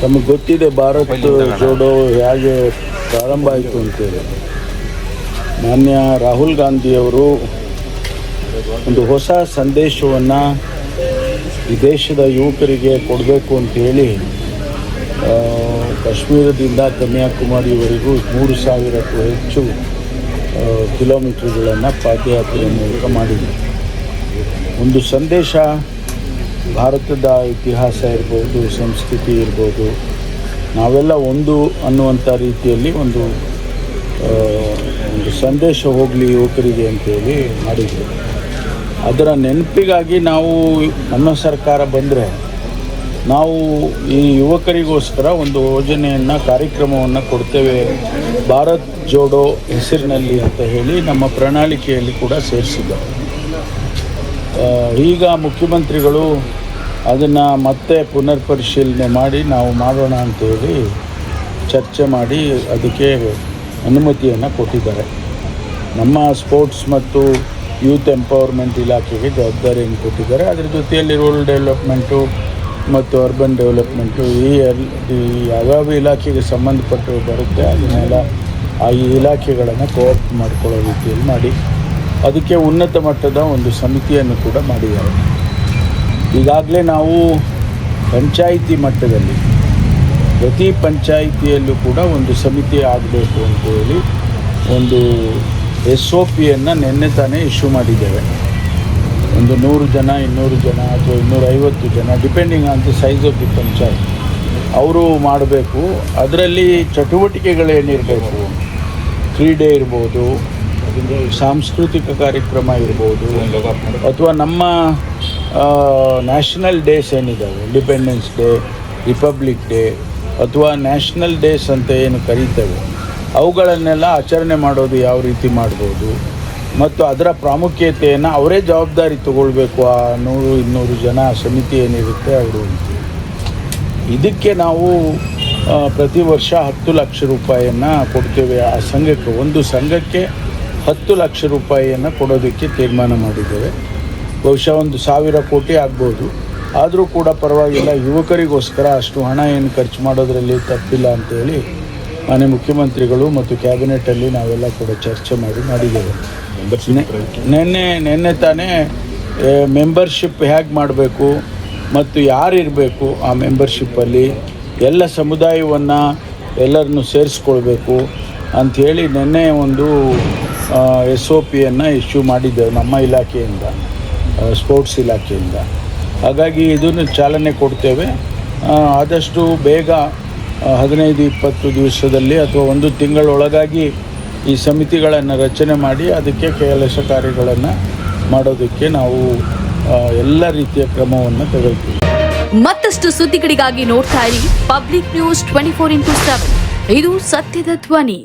ತಮಗೆ ಗೊತ್ತಿದೆ ಭಾರತ್ ಜೋಡೋ ಹೇಗೆ ಪ್ರಾರಂಭ ಆಯಿತು ಅಂತೇಳಿ. ಮಾನ್ಯ ರಾಹುಲ್ ಗಾಂಧಿಯವರು ಒಂದು ಹೊಸ ಸಂದೇಶವನ್ನು ಈ ದೇಶದ ಯುವಕರಿಗೆ ಕೊಡಬೇಕು ಅಂತೇಳಿ ಕಾಶ್ಮೀರದಿಂದ ಕನ್ಯಾಕುಮಾರಿವರೆಗೂ 3,000ಕ್ಕೂ ಹೆಚ್ಚು ಕಿಲೋಮೀಟರ್ಗಳನ್ನು ಪಾದಯಾತ್ರೆಯ ಮೂಲಕ ಮಾಡಿದೆ. ಒಂದು ಸಂದೇಶ ಭಾರತದ ಇತಿಹಾಸ ಇರ್ಬೋದು, ಸಂಸ್ಕೃತಿ ಇರ್ಬೋದು, ನಾವೆಲ್ಲ ಒಂದು ಅನ್ನುವಂಥ ರೀತಿಯಲ್ಲಿ ಒಂದು ಸಂದೇಶ ಹೋಗಲಿ ಯುವಕರಿಗೆ ಅಂತೇಳಿ ಮಾಡಿದ್ವಿ. ಅದರ ನೆನಪಿಗಾಗಿ ನಾವು ನಮ್ಮ ಸರ್ಕಾರ ಬಂದರೆ ನಾವು ಈ ಯುವಕರಿಗೋಸ್ಕರ ಒಂದು ಯೋಜನೆಯನ್ನು ಕಾರ್ಯಕ್ರಮವನ್ನು ಕೊಡ್ತೇವೆ, ಭಾರತ್ ಜೋಡೋ ಹೆಸರಿನಲ್ಲಿ ಅಂತ ಹೇಳಿ ನಮ್ಮ ಪ್ರಣಾಳಿಕೆಯಲ್ಲಿ ಕೂಡ ಸೇರಿಸಿದ್ದಾರೆ. ಈಗ ಮುಖ್ಯಮಂತ್ರಿಗಳು ಅದನ್ನು ಮತ್ತೆ ಪುನರ್ ಪರಿಶೀಲನೆ ಮಾಡಿ ನಾವು ಮಾಡೋಣ ಅಂತೇಳಿ ಚರ್ಚೆ ಮಾಡಿ ಅದಕ್ಕೆ ಅನುಮತಿಯನ್ನು ಕೊಟ್ಟಿದ್ದಾರೆ. ನಮ್ಮ ಸ್ಪೋರ್ಟ್ಸ್ ಮತ್ತು ಯೂತ್ ಎಂಪವರ್ಮೆಂಟ್ ಇಲಾಖೆಗೆ ಜವಾಬ್ದಾರಿಯನ್ನು ಕೊಟ್ಟಿದ್ದಾರೆ. ಅದರ ಜೊತೆಯಲ್ಲಿ ರೂರಲ್ ಡೆವಲಪ್ಮೆಂಟು ಮತ್ತು ಅರ್ಬನ್ ಡೆವಲಪ್ಮೆಂಟು ಈ ಯಾವ್ಯಾವ ಇಲಾಖೆಗೆ ಸಂಬಂಧಪಟ್ಟು ಬರುತ್ತೆ ಅದನ್ನೆಲ್ಲ ಈ ಇಲಾಖೆಗಳನ್ನು ಕೋಆಪ್ ಮಾಡಿಕೊಳ್ಳೋ ರೀತಿಯಲ್ಲಿ ಮಾಡಿ ಅದಕ್ಕೆ ಉನ್ನತ ಮಟ್ಟದ ಒಂದು ಸಮಿತಿಯನ್ನು ಕೂಡ ಮಾಡಿದ್ದಾರೆ. ಈಗಾಗಲೇ ನಾವು ಪಂಚಾಯಿತಿ ಮಟ್ಟದಲ್ಲಿ ಪ್ರತಿ ಪಂಚಾಯಿತಿಯಲ್ಲೂ ಕೂಡ ಒಂದು ಸಮಿತಿ ಆಗಬೇಕು ಅಂತೇಳಿ ಒಂದು SOPಯನ್ನು ನಿನ್ನೆ ತಾನೇ ಇಶ್ಯೂ ಮಾಡಿದ್ದೇವೆ. ಒಂದು 100 ಜನ, 200 ಜನ ಅಥವಾ 250 ಜನ depending on the size of the panchayat ಅವರು ಮಾಡಬೇಕು. ಅದರಲ್ಲಿ ಚಟುವಟಿಕೆಗಳೇನಿರಬೇಕು, ಕ್ರೀಡೆ ಇರ್ಬೋದು, ಸಾಂಸ್ಕೃತಿಕ ಕಾರ್ಯಕ್ರಮ ಇರ್ಬೋದು, ಅಥವಾ ನಮ್ಮ ನ್ಯಾಷನಲ್ ಡೇಸ್ ಏನಿದ್ದಾವೆ, ಇಂಡಿಪೆಂಡೆನ್ಸ್ ಡೇ, ರಿಪಬ್ಲಿಕ್ ಡೇ ಅಥವಾ ನ್ಯಾಷನಲ್ ಡೇಸ್ ಅಂತ ಏನು ಕರೀತೇವೆ ಅವುಗಳನ್ನೆಲ್ಲ ಆಚರಣೆ ಮಾಡೋದು ಯಾವ ರೀತಿ ಮಾಡ್ಬೋದು ಮತ್ತು ಅದರ ಪ್ರಾಮುಖ್ಯತೆಯನ್ನು ಅವರೇ ಜವಾಬ್ದಾರಿ ತಗೊಳ್ಬೇಕು. ಆ 100-200 ಜನ ಸಮಿತಿ ಏನಿರುತ್ತೆ ಅವರು. ಇದಕ್ಕೆ ನಾವು ಪ್ರತಿ ವರ್ಷ 10 ಲಕ್ಷ ರೂಪಾಯಿಯನ್ನು ಕೊಡ್ತೇವೆ. ಆ ಸಂಘಕ್ಕೆ, ಒಂದು ಸಂಘಕ್ಕೆ 10 ಲಕ್ಷ ರೂಪಾಯಿಯನ್ನು ಕೊಡೋದಕ್ಕೆ ತೀರ್ಮಾನ ಮಾಡಿದ್ದೇವೆ. ಬಹುಶಃ 1,000 ಕೋಟಿ ಆಗ್ಬೋದು, ಆದರೂ ಕೂಡ ಪರವಾಗಿಲ್ಲ. ಯುವಕರಿಗೋಸ್ಕರ ಅಷ್ಟು ಹಣ ಏನು ಖರ್ಚು ಮಾಡೋದರಲ್ಲಿ ತಪ್ಪಿಲ್ಲ ಅಂತೇಳಿ ಮಾನ್ಯ ಮುಖ್ಯಮಂತ್ರಿಗಳು ಮತ್ತು ಕ್ಯಾಬಿನೆಟಲ್ಲಿ ನಾವೆಲ್ಲ ಕೂಡ ಚರ್ಚೆ ಮಾಡಿದ್ದೇವೆ. ನಿನ್ನೆ ತಾನೇ ಮೆಂಬರ್ಶಿಪ್ ಹೇಗೆ ಮಾಡಬೇಕು ಮತ್ತು ಯಾರು ಇರಬೇಕು ಆ ಮೆಂಬರ್ಶಿಪ್ಪಲ್ಲಿ, ಎಲ್ಲ ಸಮುದಾಯವನ್ನು ಎಲ್ಲರನ್ನು ಸೇರಿಸ್ಕೊಳ್ಬೇಕು ಅಂಥೇಳಿ ನಿನ್ನೆ ಒಂದು SOPಯನ್ನು ಇಶ್ಯೂ ಮಾಡಿದ್ದೇವೆ ನಮ್ಮ ಇಲಾಖೆಯಿಂದ, ಸ್ಪೋರ್ಟ್ಸ್ ಇಲಾಖೆಯಿಂದ. ಹಾಗಾಗಿ ಇದನ್ನು ಚಾಲನೆ ಕೊಡ್ತೇವೆ. ಆದಷ್ಟು ಬೇಗ 15-20 ದಿವಸದಲ್ಲಿ ಅಥವಾ 1 ತಿಂಗಳೊಳಗಾಗಿ ಈ ಸಮಿತಿಗಳನ್ನು ರಚನೆ ಮಾಡಿ ಅದಕ್ಕೆ ಕೆಲಸ ಕಾರ್ಯಗಳನ್ನು ಮಾಡೋದಕ್ಕೆ ನಾವು ಎಲ್ಲ ರೀತಿಯ ಕ್ರಮವನ್ನು ತೆಗೆದುಕೊಳ್ಳುತ್ತೇವೆ. ಮತ್ತಷ್ಟು ಸುದ್ದಿಗಳಿಗಾಗಿ ನೋಡ್ತಾ ಇರಿ ಪಬ್ಲಿಕ್ ನ್ಯೂಸ್ 24x7. ಇದು ಸತ್ಯದ ಧ್ವನಿ.